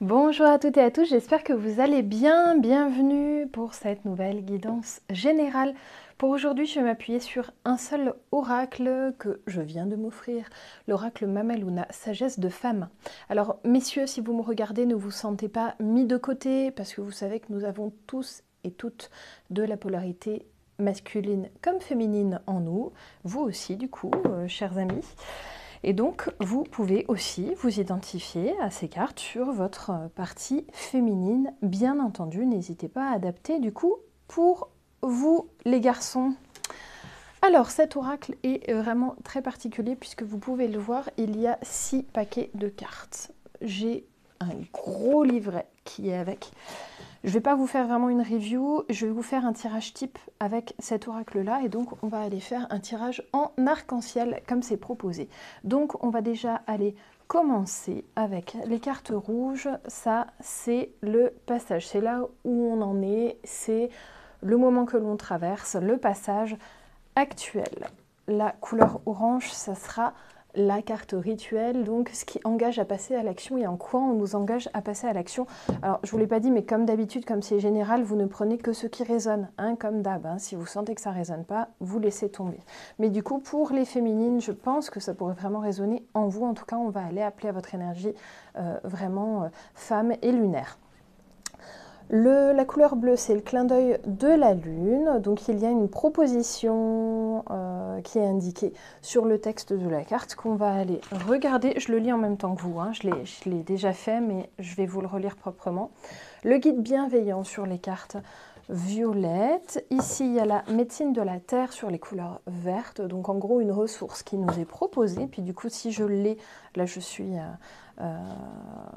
Bonjour à toutes et à tous, j'espère que vous allez bien. Bienvenue pour cette nouvelle guidance générale. Pour aujourd'hui, je vais m'appuyer sur un seul oracle que je viens de m'offrir, l'oracle Mama Luna, sagesse de femme. Alors messieurs, si vous me regardez, ne vous sentez pas mis de côté parce que vous savez que nous avons tous et toutes de la polarité masculine comme féminine en nous. Vous aussi du coup, chers amis. Et donc, vous pouvez aussi vous identifier à ces cartes sur votre partie féminine. Bien entendu, n'hésitez pas à adapter du coup pour vous les garçons. Alors, cet oracle est vraiment très particulier puisque vous pouvez le voir, il y a 6 paquets de cartes. J'ai un gros livret qui est avec. Je ne vais pas vous faire vraiment une review, je vais vous faire un tirage type avec cet oracle-là et donc on va aller faire un tirage en arc-en-ciel comme c'est proposé. Donc on va déjà aller commencer avec les cartes rouges. Ça, c'est le passage, c'est là où on en est, c'est le moment que l'on traverse, le passage actuel. La couleur orange, ça sera la carte rituelle, donc ce qui engage à passer à l'action et en quoi on nous engage à passer à l'action. Alors, je ne vous l'ai pas dit, mais comme d'habitude, comme c'est général, vous ne prenez que ce qui résonne, hein, comme d'hab. Hein. Si vous sentez que ça ne résonne pas, vous laissez tomber. Mais du coup, pour les féminines, je pense que ça pourrait vraiment résonner en vous. En tout cas, on va aller appeler à votre énergie vraiment femme et lunaire. La couleur bleue, c'est le clin d'œil de la lune. Donc, il y a une proposition qui est indiquée sur le texte de la carte qu'on va aller regarder. Je le lis en même temps que vous. Hein. Je l'ai déjà fait, mais je vais vous le relire proprement. Le guide bienveillant sur les cartes violettes. Ici, il y a la médecine de la terre sur les couleurs vertes. Donc, en gros, une ressource qui nous est proposée. Puis, du coup, si je l'ai, là, je suis...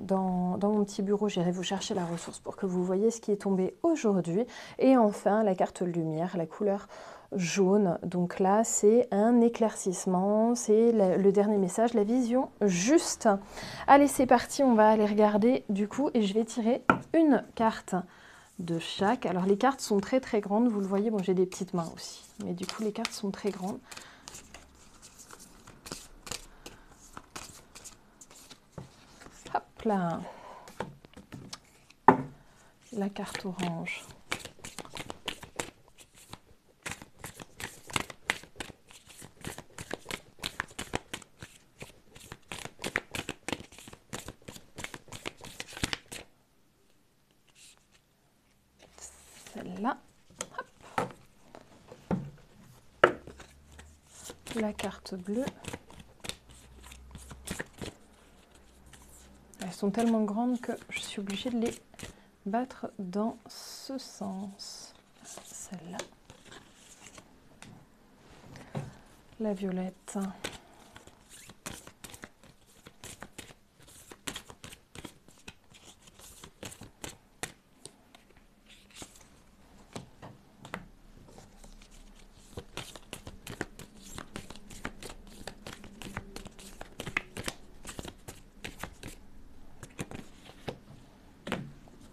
dans mon petit bureau, j'irai vous chercher la ressource pour que vous voyez ce qui est tombé aujourd'hui. Et enfin, la carte lumière, la couleur jaune. Donc là, c'est un éclaircissement, c'est le dernier message, la vision juste. Allez, c'est parti, on va aller regarder du coup et je vais tirer une carte de chaque. Alors les cartes sont très très grandes, vous le voyez, bon j'ai des petites mains aussi, mais du coup les cartes sont très grandes. Hop là, la carte orange. Celle-là. La carte bleue. Elles sont tellement grandes que je suis obligée de les battre dans ce sens. Celle-là. La violette.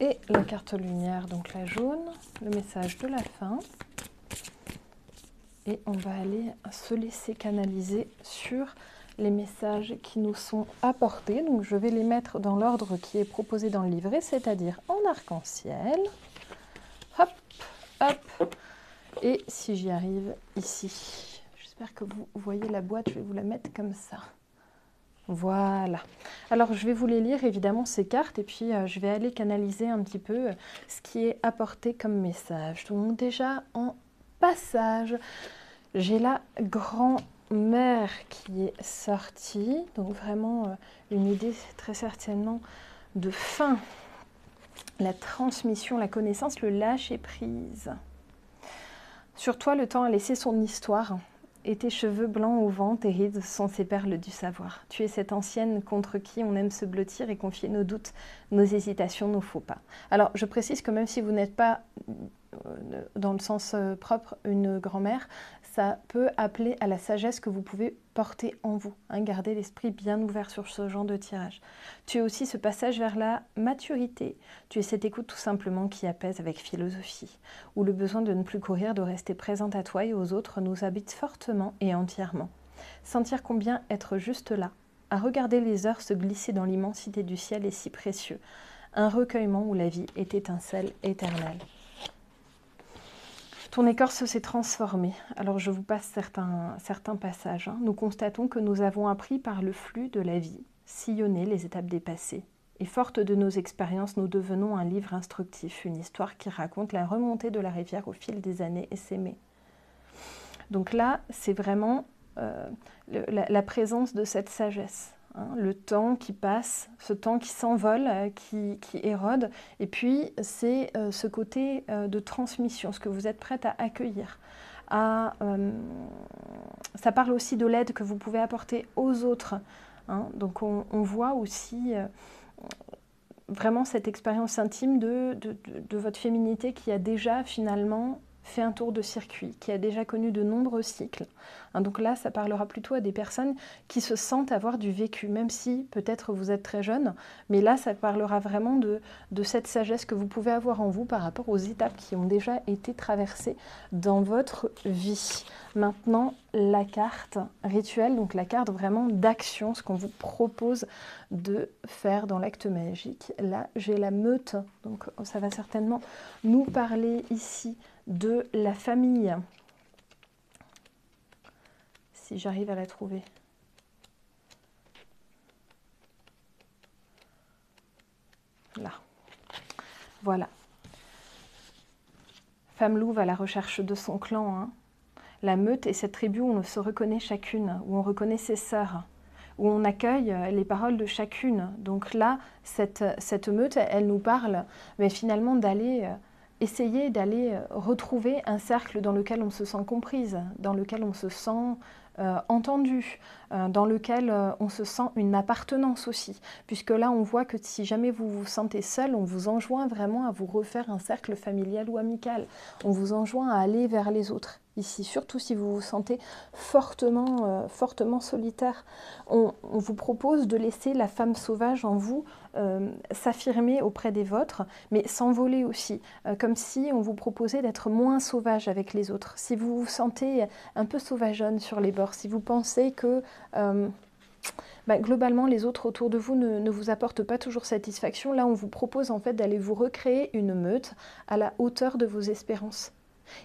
Et la carte lumière, donc la jaune, le message de la fin. Et on va aller se laisser canaliser sur les messages qui nous sont apportés. Donc je vais les mettre dans l'ordre qui est proposé dans le livret, c'est-à-dire en arc-en-ciel. Hop, hop. Et si j'y arrive, ici. J'espère que vous voyez la boîte, je vais vous la mettre comme ça. Voilà. Alors, je vais vous les lire, évidemment, ces cartes, et puis je vais aller canaliser un petit peu ce qui est apporté comme message. Donc, déjà, en passage, j'ai la grand-mère qui est sortie. Donc, vraiment, une idée très certainement de fin. La transmission, la connaissance, le lâcher-prise. Sur toi, le temps a laissé son histoire. Et tes cheveux blancs au vent, tes rides sont ces perles du savoir. Tu es cette ancienne contre qui on aime se blottir et confier nos doutes, nos hésitations, nos faux pas. Alors, je précise que même si vous n'êtes pas, dans le sens propre, une grand-mère, ça peut appeler à la sagesse que vous pouvez porter en vous. Hein, gardez l'esprit bien ouvert sur ce genre de tirage. Tu es aussi ce passage vers la maturité. Tu es cette écoute tout simplement qui apaise avec philosophie, où le besoin de ne plus courir, de rester présente à toi et aux autres nous habite fortement et entièrement. Sentir combien être juste là, à regarder les heures se glisser dans l'immensité du ciel est si précieux. Un recueillement où la vie est étincelle éternelle. Ton écorce s'est transformée. Alors je vous passe certains passages. Nous constatons que nous avons appris par le flux de la vie, sillonner les étapes dépassées. Et forte de nos expériences, nous devenons un livre instructif, une histoire qui raconte la remontée de la rivière au fil des années et s'aimer. Donc là, c'est vraiment la présence de cette sagesse. Le temps qui passe, ce temps qui s'envole, qui érode, et puis c'est ce côté de transmission, ce que vous êtes prête à accueillir. Ça parle aussi de l'aide que vous pouvez apporter aux autres. Donc on voit aussi vraiment cette expérience intime de votre féminité qui a déjà finalement fait un tour de circuit, qui a déjà connu de nombreux cycles. Donc là, ça parlera plutôt à des personnes qui se sentent avoir du vécu, même si peut-être vous êtes très jeune, mais là, ça parlera vraiment de cette sagesse que vous pouvez avoir en vous par rapport aux étapes qui ont déjà été traversées dans votre vie. Maintenant, la carte rituelle, donc la carte vraiment d'action, ce qu'on vous propose de faire dans l'acte magique. Là, j'ai la meute, donc ça va certainement nous parler ici de la famille. Si j'arrive à la trouver. Là. Voilà. Femme louve à la recherche de son clan. La meute est cette tribu où on se reconnaît chacune, où on reconnaît ses sœurs, où on accueille les paroles de chacune. Donc là, cette meute, elle nous parle mais finalement d'aller essayer d'aller retrouver un cercle dans lequel on se sent comprise, dans lequel on se sent entendu, dans lequel on se sent une appartenance aussi. Puisque là, on voit que si jamais vous vous sentez seul, on vous enjoint vraiment à vous refaire un cercle familial ou amical. On vous enjoint à aller vers les autres. Ici, surtout si vous vous sentez fortement solitaire, on vous propose de laisser la femme sauvage en vous s'affirmer auprès des vôtres, mais s'envoler aussi, comme si on vous proposait d'être moins sauvage avec les autres. Si vous vous sentez un peu sauvageonne sur les bords, si vous pensez que globalement les autres autour de vous ne vous apportent pas toujours satisfaction, là on vous propose en fait d'aller vous recréer une meute à la hauteur de vos espérances.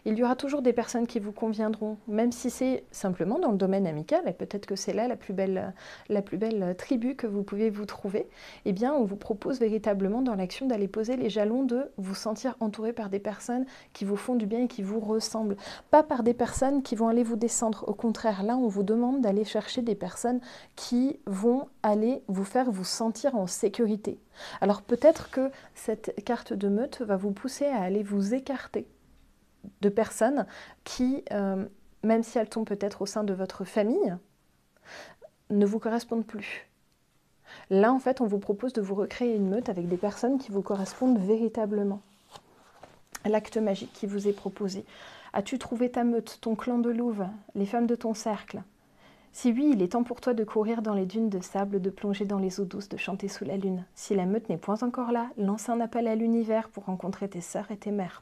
Il y aura toujours des personnes qui vous conviendront, même si c'est simplement dans le domaine amical, et peut-être que c'est là la plus belle tribu que vous pouvez vous trouver. Eh bien, on vous propose véritablement dans l'action d'aller poser les jalons de vous sentir entouré par des personnes qui vous font du bien et qui vous ressemblent. Pas par des personnes qui vont aller vous descendre. Au contraire, là, on vous demande d'aller chercher des personnes qui vont aller vous faire vous sentir en sécurité. Alors peut-être que cette carte de meute va vous pousser à aller vous écarter de personnes qui, même si elles sont peut-être au sein de votre famille, ne vous correspondent plus. Là, en fait, on vous propose de vous recréer une meute avec des personnes qui vous correspondent véritablement. L'acte magique qui vous est proposé. As-tu trouvé ta meute, ton clan de louve, les femmes de ton cercle? Si oui, il est temps pour toi de courir dans les dunes de sable, de plonger dans les eaux douces, de chanter sous la lune. Si la meute n'est point encore là, lance un appel à l'univers pour rencontrer tes sœurs et tes mères.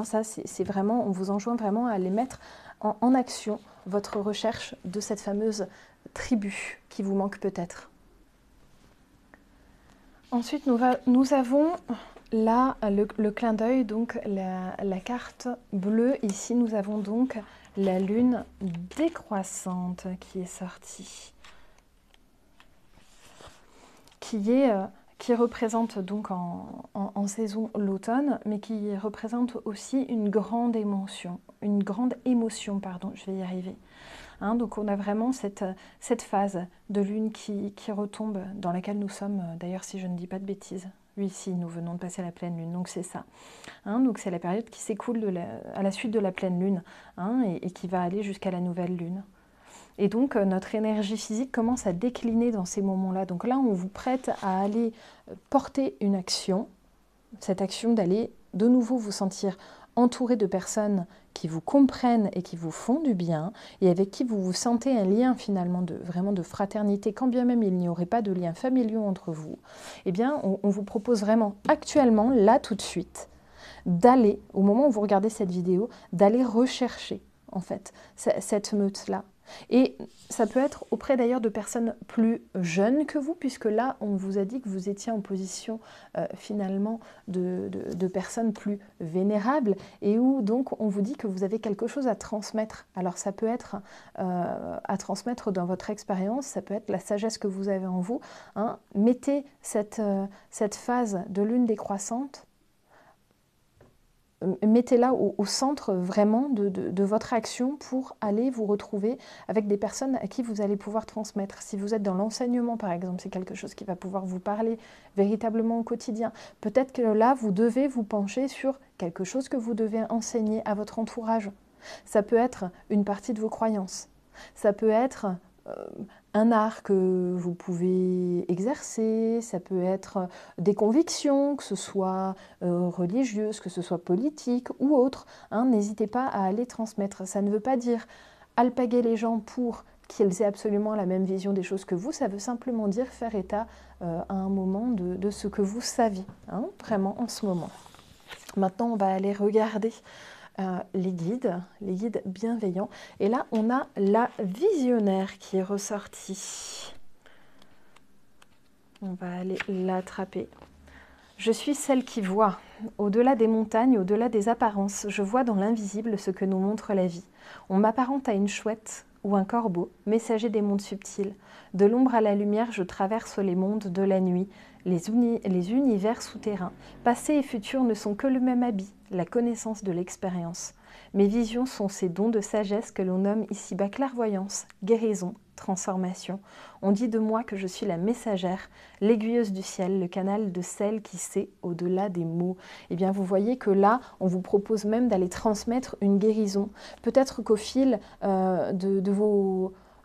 Ça, c'est vraiment, on vous enjoint vraiment à aller mettre en action votre recherche de cette fameuse tribu qui vous manque peut-être. Ensuite, nous avons là le clin d'œil, donc la carte bleue. Ici, nous avons donc la lune décroissante qui est sortie, qui représente donc en saison l'automne, mais qui représente aussi une grande émotion, je vais y arriver. Donc on a vraiment cette phase de lune qui retombe, dans laquelle nous sommes, d'ailleurs si je ne dis pas de bêtises. Oui, si, nous venons de passer la pleine lune, donc c'est ça. Donc c'est la période qui s'écoule à la suite de la pleine lune, et qui va aller jusqu'à la nouvelle lune. Et donc notre énergie physique commence à décliner dans ces moments-là. Donc là, on vous prête à aller porter une action, cette action d'aller de nouveau vous sentir entouré de personnes qui vous comprennent et qui vous font du bien, et avec qui vous vous sentez un lien finalement vraiment de fraternité, quand bien même il n'y aurait pas de liens familiaux entre vous. Eh bien, on vous propose vraiment actuellement, là tout de suite, d'aller, au moment où vous regardez cette vidéo, d'aller rechercher en fait cette meute-là. Et ça peut être auprès d'ailleurs de personnes plus jeunes que vous, puisque là, on vous a dit que vous étiez en position finalement de personnes plus vénérables, et où donc on vous dit que vous avez quelque chose à transmettre. Alors ça peut être à transmettre dans votre expérience, ça peut être la sagesse que vous avez en vous. Hein. Mettez cette phase de lune décroissante, mettez-la au centre vraiment de votre action pour aller vous retrouver avec des personnes à qui vous allez pouvoir transmettre. Si vous êtes dans l'enseignement, par exemple, c'est quelque chose qui va pouvoir vous parler véritablement au quotidien. Peut-être que là, vous devez vous pencher sur quelque chose que vous devez enseigner à votre entourage. Ça peut être une partie de vos croyances. Ça peut être un art que vous pouvez exercer, ça peut être des convictions, que ce soit religieuses, que ce soit politiques ou autres. Hein, n'hésitez pas à aller transmettre. Ça ne veut pas dire alpaguer les gens pour qu'ils aient absolument la même vision des choses que vous, ça veut simplement dire faire état à un moment de ce que vous savez, hein, vraiment en ce moment. Maintenant, on va aller regarder les guides bienveillants. Et là, on a la visionnaire qui est ressortie. On va aller l'attraper. Je suis celle qui voit. Au-delà des montagnes, au-delà des apparences, je vois dans l'invisible ce que nous montre la vie. On m'apparente à une chouette ou un corbeau, messager des mondes subtils. De l'ombre à la lumière, je traverse les mondes de la nuit, les univers souterrains. Passé et futur ne sont que le même habit, la connaissance de l'expérience. Mes visions sont ces dons de sagesse que l'on nomme ici-bas clairvoyance, guérison, transformation. On dit de moi que je suis la messagère, l'aiguilleuse du ciel, le canal de celle qui sait au-delà des mots. Eh bien, vous voyez que là, on vous propose même d'aller transmettre une guérison. Peut-être qu'au fil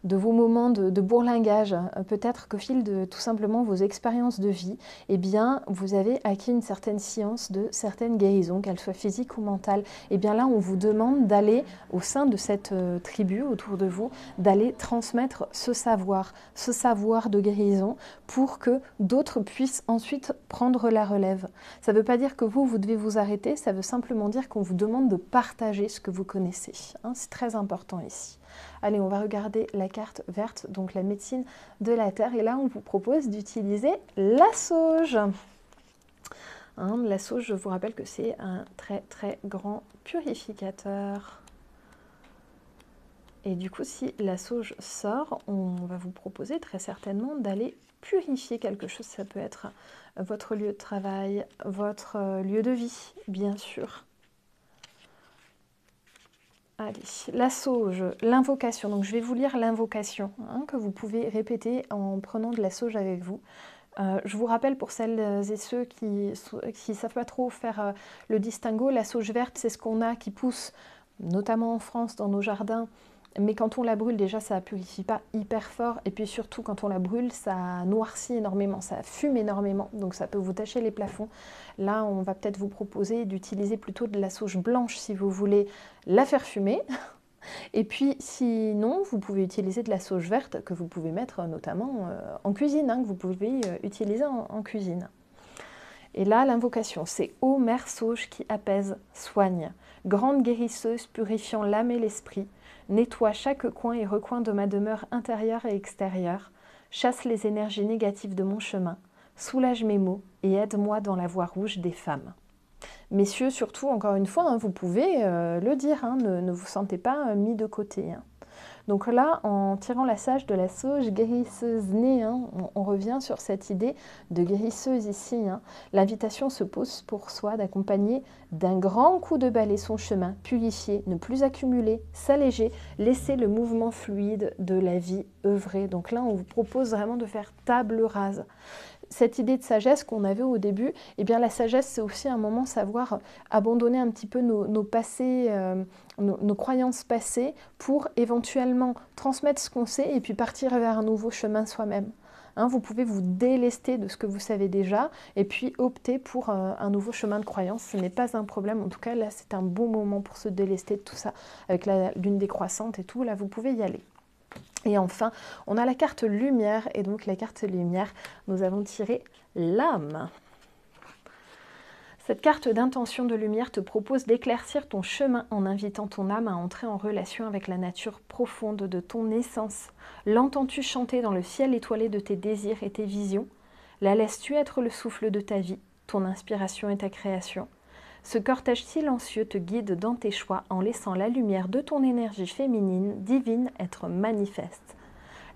de vos moments de bourlingage, peut-être qu'au fil de tout simplement vos expériences de vie, eh bien, vous avez acquis une certaine science de certaines guérisons, qu'elles soient physiques ou mentales. Eh bien là, on vous demande d'aller, au sein de cette tribu autour de vous, d'aller transmettre ce savoir de guérison pour que d'autres puissent ensuite prendre la relève. Ça ne veut pas dire que vous devez vous arrêter, ça veut simplement dire qu'on vous demande de partager ce que vous connaissez. Hein, c'est très important ici. Allez, on va regarder la carte verte, donc la médecine de la Terre. Et là, on vous propose d'utiliser la sauge. Hein, la sauge, je vous rappelle que c'est un très très grand purificateur. Et du coup, si la sauge sort, on va vous proposer très certainement d'aller purifier quelque chose. Ça peut être votre lieu de travail, votre lieu de vie, bien sûr. Allez, la sauge, l'invocation. Donc je vais vous lire l'invocation que vous pouvez répéter en prenant de la sauge avec vous. Je vous rappelle pour celles et ceux qui ne savent pas trop faire le distinguo, la sauge verte, c'est ce qu'on a qui pousse, notamment en France, dans nos jardins. Mais quand on la brûle, déjà, ça ne purifie pas hyper fort. Et puis surtout, quand on la brûle, ça noircit énormément, ça fume énormément. Donc ça peut vous tacher les plafonds. Là, on va peut-être vous proposer d'utiliser plutôt de la sauge blanche si vous voulez la faire fumer. Et puis sinon, vous pouvez utiliser de la sauge verte que vous pouvez mettre notamment en cuisine, que vous pouvez utiliser en cuisine. Et là, l'invocation, c'est « Ô mère sauge qui apaise, soigne, grande guérisseuse purifiant l'âme et l'esprit, nettoie chaque coin et recoin de ma demeure intérieure et extérieure, chasse les énergies négatives de mon chemin, soulage mes maux et aide-moi dans la voie rouge des femmes. » Messieurs, surtout, encore une fois, vous pouvez le dire, ne vous sentez pas mis de côté. Donc là, en tirant la sage de la sauge guérisseuse née, on revient sur cette idée de guérisseuse ici. L'invitation se pose pour soi d'accompagner d'un grand coup de balai son chemin, purifier, ne plus accumuler, s'alléger, laisser le mouvement fluide de la vie œuvrer. Donc là, on vous propose vraiment de faire table rase. Cette idée de sagesse qu'on avait au début, eh bien la sagesse, c'est aussi un moment savoir abandonner un petit peu nos passés, nos croyances passées pour éventuellement transmettre ce qu'on sait et puis partir vers un nouveau chemin soi-même. Vous pouvez vous délester de ce que vous savez déjà et puis opter pour un nouveau chemin de croyance. Ce n'est pas un problème. En tout cas, là, c'est un bon moment pour se délester de tout ça. Avec la lune décroissante et tout, là, vous pouvez y aller. Et enfin, on a la carte lumière, et donc la carte lumière, nous avons tiré l'âme. Cette carte d'intention de lumière te propose d'éclaircir ton chemin en invitant ton âme à entrer en relation avec la nature profonde de ton essence. L'entends-tu chanter dans le ciel étoilé de tes désirs et tes visions? La laisses-tu être le souffle de ta vie, ton inspiration et ta création? Ce cortège silencieux te guide dans tes choix en laissant la lumière de ton énergie féminine, divine, être manifeste.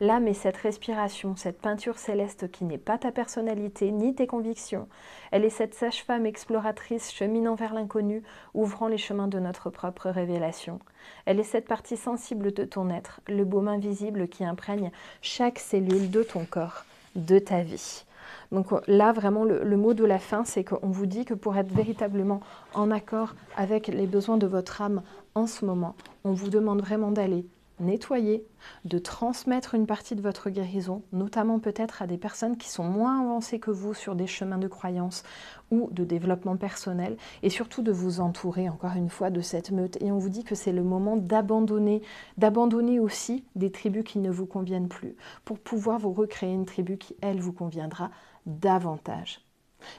L'âme est cette respiration, cette peinture céleste qui n'est pas ta personnalité ni tes convictions. Elle est cette sage-femme exploratrice cheminant vers l'inconnu, ouvrant les chemins de notre propre révélation. Elle est cette partie sensible de ton être, le baume invisible qui imprègne chaque cellule de ton corps, de ta vie. Donc là, vraiment, le mot de la fin, c'est qu'on vous dit que pour être véritablement en accord avec les besoins de votre âme en ce moment, on vous demande vraiment d'aller nettoyer, de transmettre une partie de votre guérison, notamment peut-être à des personnes qui sont moins avancées que vous sur des chemins de croyance ou de développement personnel, et surtout de vous entourer encore une fois de cette meute. Et on vous dit que c'est le moment d'abandonner aussi des tribus qui ne vous conviennent plus, pour pouvoir vous recréer une tribu qui, elle, vous conviendra davantage.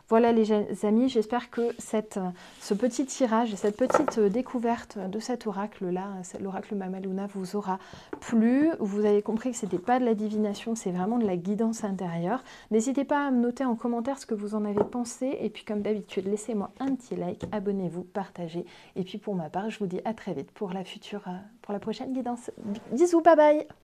Voilà les amis, j'espère que ce petit tirage et cette petite découverte de cet oracle-là, l'oracle Mamaluna, vous aura plu. Vous avez compris que ce n'était pas de la divination, c'est vraiment de la guidance intérieure. N'hésitez pas à me noter en commentaire ce que vous en avez pensé. Et puis comme d'habitude, laissez-moi un petit like, abonnez-vous, partagez. Et puis pour ma part, je vous dis à très vite pour la prochaine guidance. Bisous, bye bye!